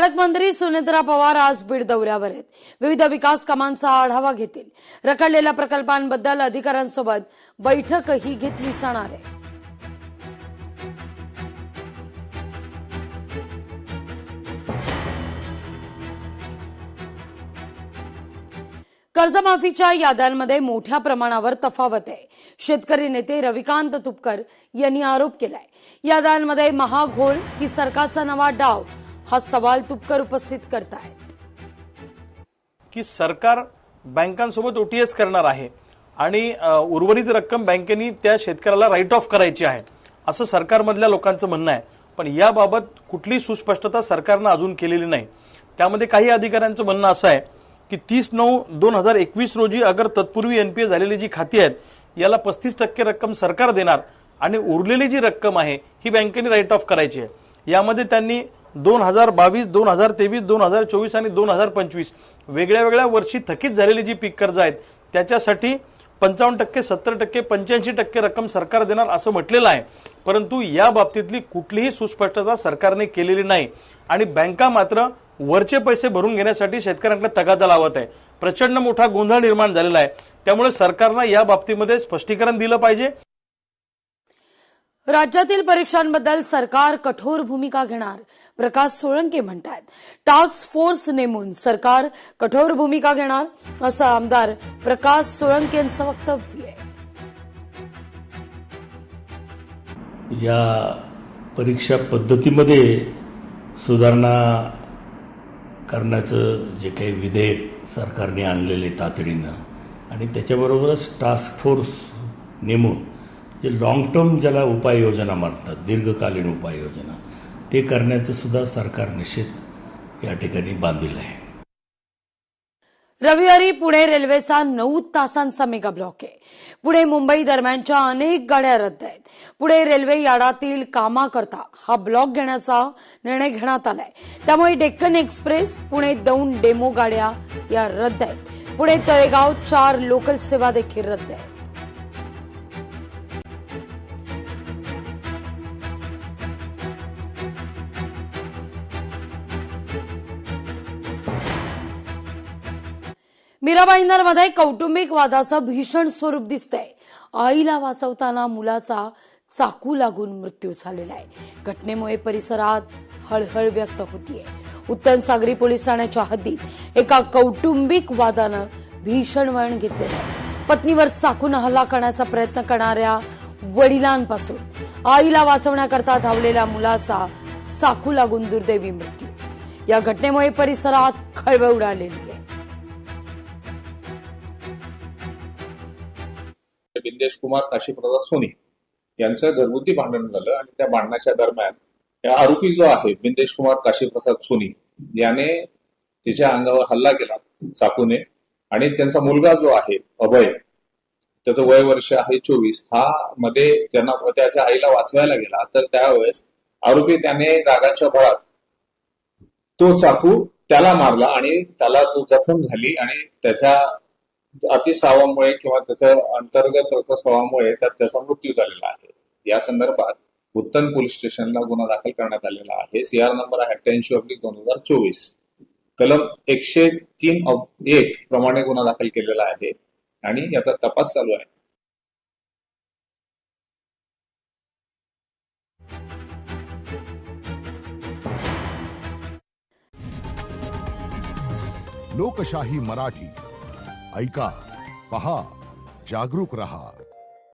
पालकमंत्री सुनेत्रा पवार आज बीड दौऱ्यावर आहेत. विविध विकास कामांचा आढावा घेतील. रखडलेल्या प्रकल्पांबद्दल अधिकाऱ्यांसोबत बैठकही घेतली जाणार आहे. कर्जमाफीच्या याद्यांमध्ये मोठ्या प्रमाणावर तफावत आहे. शेतकरी नेते रविकांत तुपकर यांनी आरोप केलाय. याद्यांमध्ये महाघोळ की सरकारचा नवा डाव, हा सवाल तुपकर उपस्थित करतायत. की सरकार बँकांसोबत ओटीएस करणार आहे आणि उर्वरित रक्कम बँकेनी त्या शेतकऱ्याला राईट ऑफ करायची आहे असं सरकारमधल्या लोकांचं म्हणणं आहे. पण याबाबत कुठली सुस्पष्टता सरकारनं अजून केलेली नाही. त्यामध्ये काही अधिकाऱ्यांचं म्हणणं असं आहे की 30/9/2021 रोजी अगर तत्पूर्वी एनपीए झालेली जी खाती आहेत याला 35% रक्कम सरकार देणार आणि उरलेली जी रक्कम आहे ही बँकेने राईट ऑफ करायची आहे. यामध्ये त्यांनी 2022, 2023, 2024 आणि 2025 वेगळ्या वेगळ्या वर्षी थकीत झालेली जी पीक कर्ज आहेत त्याच्यासाठी 55%, 70%, 85% रक्कम सरकार देणार असं म्हटलेलं आहे. परंतु या बाबतीतली कुठलीही सुस्पष्टता सरकारने केलेली नाही आणि बँका मात्र वरचे पैसे भरून घेण्यासाठी शेतकऱ्यांकडे तगादा लावत आहे. प्रचंड मोठा गोंधळ निर्माण झालेला आहे. त्यामुळे सरकारनं या बाबतीमध्ये स्पष्टीकरण दिलं पाहिजे. राज्यातील परीक्षांबद्दल सरकार कठोर भूमिका घेणार, प्रकाश सोळंके म्हणतात. टास्क फोर्स नेमून सरकार कठोर भूमिका घेणार असं आमदार प्रकाश सोळंके यांचं वक्तव्य आहे. या परीक्षा पद्धतीमध्ये सुधारणा करण्याचं जे काही विधेयक सरकारने आणलेले तातडीनं आणि त्याच्याबरोबरच टास्क फोर्स नेमून जे लॉंग टर्म ज्याला उपाययोजना म्हणतात, दीर्घकालीन उपाययोजना, ते करण्याचं सुद्धा सरकार निश्चित या ठिकाणी बांधील आहे. रविवारी पुणे रेल्वेचा 9 तासांचा मेगा ब्लॉक आहे. पुणे मुंबई दरम्यानच्या अनेक गाड्या रद्द आहेत. पुणे रेल्वे यार्डातील कामाकरता हा ब्लॉक घेण्याचा निर्णय घेण्यात आलाय. त्यामुळे डेक्कन एक्सप्रेस, पुणे दौंड डेमो गाड्या या रद्द आहेत. पुणे तळेगाव 4 लोकल सेवा देखील रद्द आहेत. मीराबाईंदरमध्ये कौटुंबिक वादाचं भीषण स्वरूप दिसतंय. आईला वाचवताना मुलाचा चाकू लागून मृत्यू झालेला आहे. घटनेमुळे परिसरात हळहळ व्यक्त होतीये. उत्तम सागरी पोलीस ठाण्याच्या हद्दीत एका कौटुंबिक वादानं भीषण वळण घेतलेलं आहे. पत्नीवर चाकून हल्ला करण्याचा प्रयत्न करणाऱ्या वडिलांपासून आईला वाचवण्याकरता धावलेल्या मुलाचा चाकू लागून दुर्दैवी मृत्यू. या घटनेमुळे परिसरात खळबळ उडालेली आहे. बिंदेश कुमार काशीप्रसाद सोनी यांचं घरगुती भांडण झालं आणि त्या भांडणाच्या दरम्यान या आरोपी जो आहे बिंदेश कुमार काशीप्रसाद सोनी याने तिच्या अंगावर हल्ला केला चाकूने आणि त्यांचा मुलगा जो आहे अभय, त्याचं वय वर्ष आहे 24, हा मध्ये त्यांना त्याच्या आईला वाचवायला गेला. तर त्यावेळेस आरोपी त्याने रागाच्या भरात तो चाकू त्याला मारला आणि त्याला तो जखम झाली आणि त्याच्या अतिस्रावामुळे किंवा त्याच्या अंतर्गत रक्तस्रावामुळे त्याचा मृत्यू झालेला आहे. या संदर्भात उत्तम पोलीस स्टेशनला गुन्हा दाखल करण्यात आलेला आहे. CR नंबर आहे 88/2024, कलम 103(1) प्रमाणे गुन्हा दाखल केलेला आहे आणि याचा तपास चालू आहे. लोकशाही मराठी ऐका, पहा, जागरूक रहा.